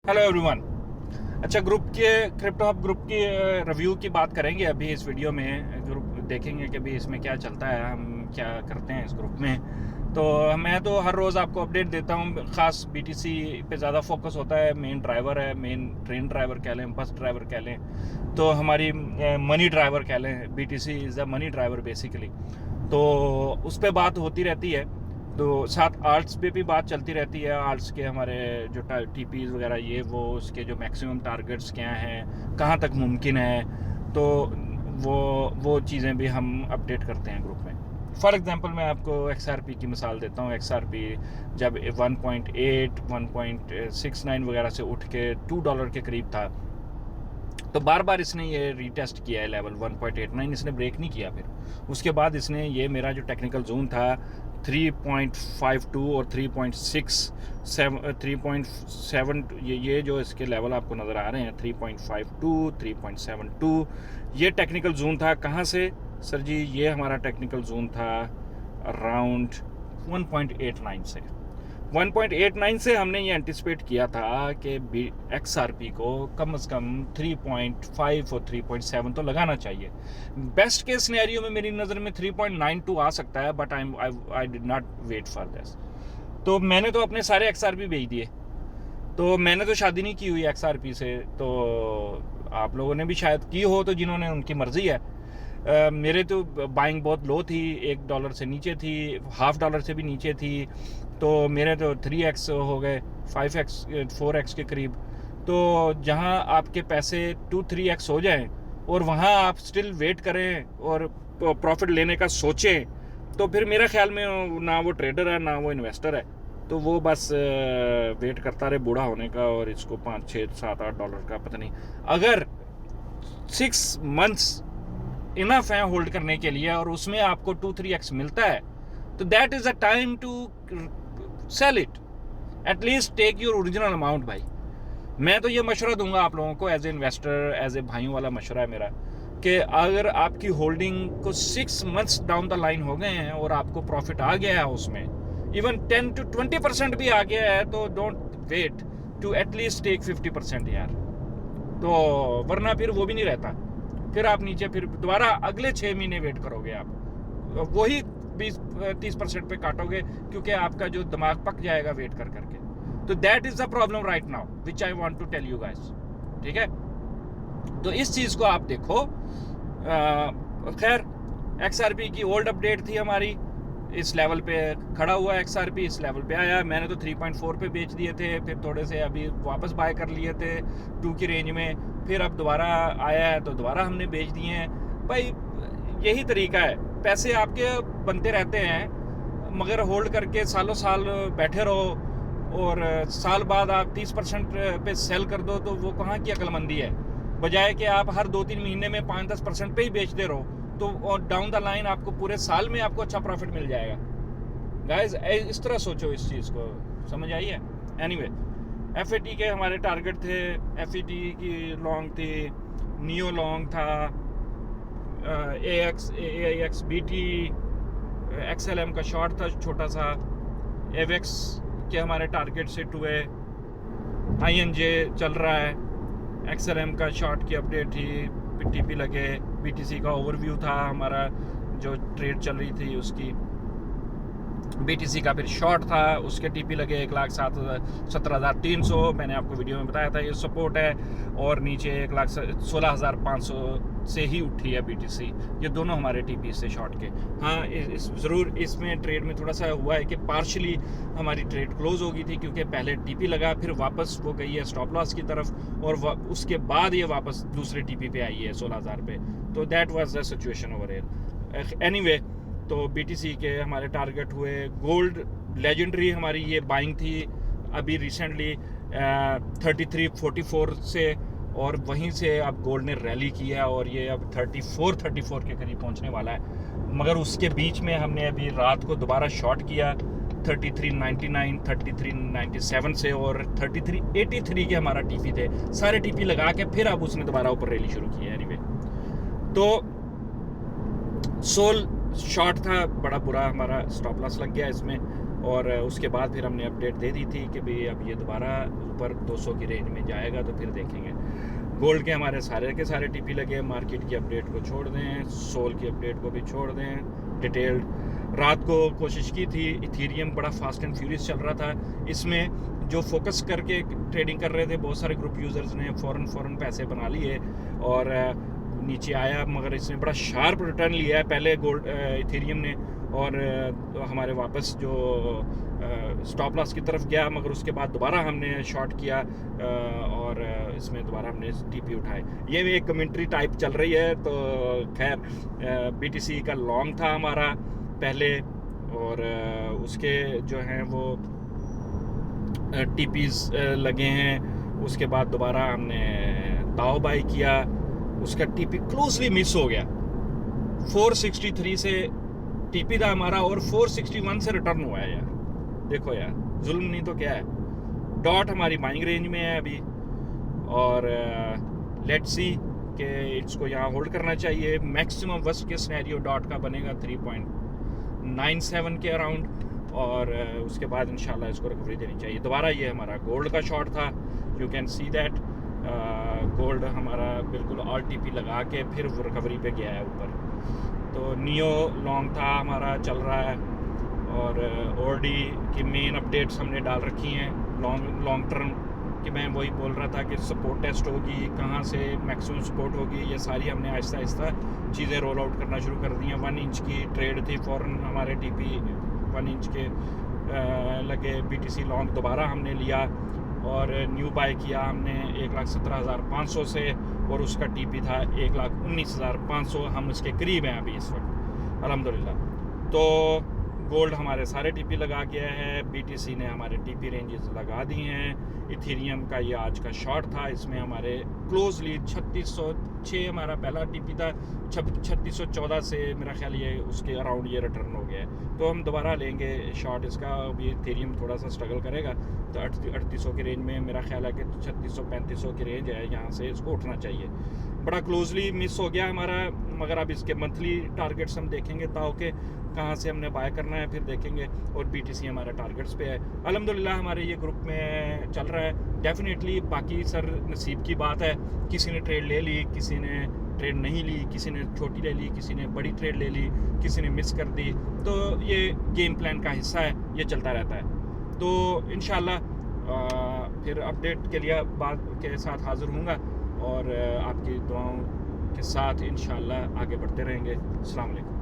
Hello everyone. अच्छा, group के crypto hub group की रिव्यू की बात करेंगे अभी इस वीडियो में। ग्रुप देखेंगे कि अभी इसमें क्या चलता है, हम क्या करते हैं इस ग्रुप में। तो मैं तो हर रोज़ आपको अपडेट देता हूँ। ख़ास बीटीसी पे ज़्यादा फोकस होता है। मेन ड्राइवर है, मेन ट्रेन ड्राइवर कह लें, बस ड्राइवर कह लें, तो हमारी मनी ड्राइवर कह लें। BTC is a money driver basically. तो उस पर बात होती रहती है। तो साथ आर्ट्स पे भी बात चलती रहती है। आर्ट्स के हमारे जो टीपीज वगैरह ये वो उसके जो मैक्सिमम टारगेट्स क्या हैं, कहाँ तक मुमकिन है, तो वो चीज़ें भी हम अपडेट करते हैं ग्रुप में। फॉर एग्जांपल मैं आपको एक्सआरपी की मिसाल देता हूँ। एक्सआरपी जब 1.8 1.69 वगैरह से उठ के $2 के करीब था, तो बार बार इसने ये रीटेस्ट किया है लेवल 1.89, इसने ब्रेक नहीं किया। फिर उसके बाद इसने ये मेरा जो टेक्निकल जोन था 3.52 और 3.7 ये जो इसके लेवल आपको नज़र आ रहे हैं 3.52 3.72, ये टेक्निकल जोन था। कहाँ से सर जी? ये हमारा टेक्निकल जोन था अराउंड 1.89 से। 1.89 से हमने ये एंटिसिपेट किया था कि एक्सआरपी को कम से कम 3.5 और 3.7 तो लगाना चाहिए। बेस्ट केस सिनेरियो में मेरी नज़र में 3.92 आ सकता है, but I did not wait for this. तो मैंने तो अपने सारे एक्सआरपी भेज दिए। तो मैंने तो शादी नहीं की हुई एक्सआरपी से, तो आप लोगों ने भी शायद की हो, तो जिन्होंने उनकी मर्जी है। मेरे तो बाइंग बहुत लो थी, $1 से नीचे थी, $0.5 से भी नीचे थी। तो मेरे तो 3x हो गए, 5x 4x के करीब। तो जहां आपके पैसे 2-3x हो जाएं और वहां आप स्टिल वेट करें और प्रॉफिट लेने का सोचें, तो फिर मेरे ख्याल में ना वो ट्रेडर है ना वो इन्वेस्टर है। तो वो बस वेट करता रहे बूढ़ा होने का, और इसको 5 6 7 $8 का पता नहीं। अगर 6 months इनफ है होल्ड करने के लिए और उसमें आपको 2-3x मिलता है, तो that is a time to sell it. At least take your original amount भाई। मैं तो ये मशवरा दूंगा आप लोगों को, as a investor, as a भाइयों वाला मशवरा है मेरा, कि अगर आपकी होल्डिंग को 6 months डाउन द लाइन हो गए हैं और आपको प्रॉफिट आ गया है उसमें, इवन 10-20% भी आ गया है, तो don't wait to at least take 50% यार। तो वरना फिर वो भी नहीं रहता। फिर आप नीचे फिर दोबारा अगले 6 महीने वेट करोगे, आप वही 20-30% पे काटोगे, क्योंकि आपका जो दिमाग पक जाएगा वेट कर करके। तो that is the problem right now which I want to tell you guys. ठीक है, तो इस चीज को आप देखो। खैर, एक्सआरपी की ओल्ड अपडेट थी हमारी, इस लेवल पे खड़ा हुआ एक्सआरपी, इस लेवल पे आया। मैंने तो 3.4 पे बेच दिए थे, फिर थोड़े से अभी वापस बाय कर लिए थे 2 की रेंज में, फिर अब दोबारा आया है तो दोबारा हमने बेच दिए हैं। भाई यही तरीका है, पैसे आपके बनते रहते हैं, मगर होल्ड करके सालों साल बैठे रहो और साल बाद आप 30% पे सेल कर दो, तो वो कहाँ की अक्लमंदी है। बजाय कि आप हर 2-3 महीने में 5-10% पे ही बेचते रहो, तो डाउन द लाइन आपको पूरे साल में आपको अच्छा प्रॉफिट मिल जाएगा। गाइस इस तरह सोचो, इस चीज़ को समझ आई है। एनीवे, एफएटी के हमारे टारगेट थे। एफईटी की लॉन्ग थी, नियो लॉन्ग था, AX BT, XLM का शॉर्ट था छोटा सा, एवेक्स के हमारे टारगेट सेट हुए, INJ चल रहा है, XLM का शॉर्ट की अपडेट थी, टीपी लगे, BTC का ओवरव्यू था हमारा, जो ट्रेड चल रही थी उसकी। BTC का फिर शॉर्ट था, उसके टीपी लगे 1,17,300। मैंने आपको वीडियो में बताया था ये सपोर्ट है, और नीचे 1,16,500 से ही उठी है BTC। ये दोनों हमारे टीपी से शॉर्ट के। हाँ, ज़रूर इसमें ट्रेड में थोड़ा सा हुआ है कि पार्शली हमारी ट्रेड क्लोज हो गई थी, क्योंकि पहले टीपी लगा, फिर वापस वो गई है स्टॉप लॉस की तरफ, और उसके बाद ये वापस दूसरे टीपी पे आई है 16,000 पे। तो that was the situation over here. Anyway, तो BTC के हमारे टारगेट हुए। गोल्ड लेजेंडरी हमारी ये बाइंग थी अभी रिसेंटली 33-44 से, और वहीं से अब गोल्ड ने रैली किया और ये अब 34 के करीब पहुंचने वाला है। मगर उसके बीच में हमने अभी रात को दोबारा शॉर्ट किया 33.99 33.97 से, और 33.83 के हमारा टीपी थे। सारे टीपी लगा के फिर अब उसने दोबारा ऊपर रैली शुरू की है। एनीवे, तो सोल शॉर्ट था, बड़ा बुरा हमारा स्टॉप लॉस लग गया इसमें, और उसके बाद फिर हमने अपडेट दे दी थी कि भाई अब ये दोबारा ऊपर 200 की रेंज में जाएगा तो फिर देखेंगे। गोल्ड के हमारे सारे के सारे टीपी लगे। मार्केट की अपडेट को छोड़ दें, सोल की अपडेट को भी छोड़ दें, डिटेल्ड। रात को कोशिश की थी, इथीरियम बड़ा फास्ट एंड फ्यूरियस चल रहा था। इसमें जो फोकस करके ट्रेडिंग कर रहे थे बहुत सारे ग्रुप यूज़र्स ने फ़ौरन पैसे बना लिए और नीचे आया, मगर इसने बड़ा शार्प रिटर्न लिया है पहले गोल्ड इथेरियम ने, और हमारे वापस जो स्टॉप लॉस की तरफ गया, मगर उसके बाद दोबारा हमने शॉर्ट किया और इसमें दोबारा हमने टीपी उठाए। ये भी एक कमेंट्री टाइप चल रही है। तो खैर बीटीसी का लॉन्ग था हमारा पहले, और उसके जो हैं वो टीपीज लगे हैं। उसके बाद दोबारा हमने ताओ बाई किया, उसका टीपी क्लोजली मिस हो गया। 463 से टीपी था हमारा और 461 से रिटर्न हुआ है यार। देखो यार, जुल्म नहीं तो क्या है। डॉट हमारी बाइंग रेंज में है अभी, और लेट्स सी कि इसको यहाँ होल्ड करना चाहिए। मैक्सिमम वर्स्ट के सिनेरियो डॉट का बनेगा 3.97 के अराउंड, और उसके बाद इंशाल्लाह इसको रिकवरी देनी चाहिए। दोबारा ये हमारा गोल्ड का शॉर्ट था, you can see that. Gold हमारा बिल्कुल ऑल टीपी लगा के फिर रिकवरी पे गया है ऊपर। तो नियो लॉन्ग था हमारा, चल रहा है, और ओडी की मेन अपडेट्स हमने डाल रखी हैं लॉन्ग टर्म कि मैं वही बोल रहा था कि सपोर्ट टेस्ट होगी, कहाँ से मैक्सिमम सपोर्ट होगी, ये सारी हमने आहिस्ता आहिस्ता चीज़ें रोल आउट करना शुरू कर दी हैं। 1 इंच की ट्रेड थी, फ़ौरन हमारे टीपी 1 इंच के लगे। बीटीसी लॉन्ग दोबारा हमने लिया और न्यू बाय किया हमने 1,17,500 से, और उसका टीपी था 1,19,500। हम उसके करीब हैं अभी इस वक्त अल्हम्दुलिल्लाह। तो गोल्ड हमारे सारे टीपी लगा गया है, बीटीसी ने हमारे टीपी रेंजेस लगा दी हैं। इथेरियम का ये आज का शॉर्ट था, इसमें हमारे क्लोजली 3606 हमारा पहला टीपी था, 3614 से मेरा ख्याल ये उसके अराउंड ये रिटर्न हो गया है। तो हम दोबारा लेंगे शॉर्ट इसका। अभी इथेरियम थोड़ा सा स्ट्रगल करेगा, तो 3800 की रेंज में मेरा ख्याल है कि 3600-3500 की रेंज है, यहाँ से इसको उठना चाहिए। बड़ा क्लोजली मिस हो गया हमारा, मगर अब इसके मंथली टारगेट्स हम देखेंगे ताओ के कहाँ से हमने बाय करना है, फिर देखेंगे। और बीटीसी हमारे टारगेट्स पे है अल्हम्दुलिल्लाह। हमारे ये ग्रुप में चल रहा है डेफिनेटली। बाकी सर नसीब की बात है, किसी ने ट्रेड ले ली, किसी ने ट्रेड नहीं ली, किसी ने छोटी ले ली, किसी ने बड़ी ट्रेड ले ली, किसी ने मिस कर दी। तो ये गेम प्लान का हिस्सा है, ये चलता रहता है। तो इंशाल्लाह फिर अपडेट के लिए बात के साथ हाज़िर हूँगा, और आपकी दुआओं के साथ इंशाल्लाह आगे बढ़ते रहेंगे। अस्सलाम वालेकुम।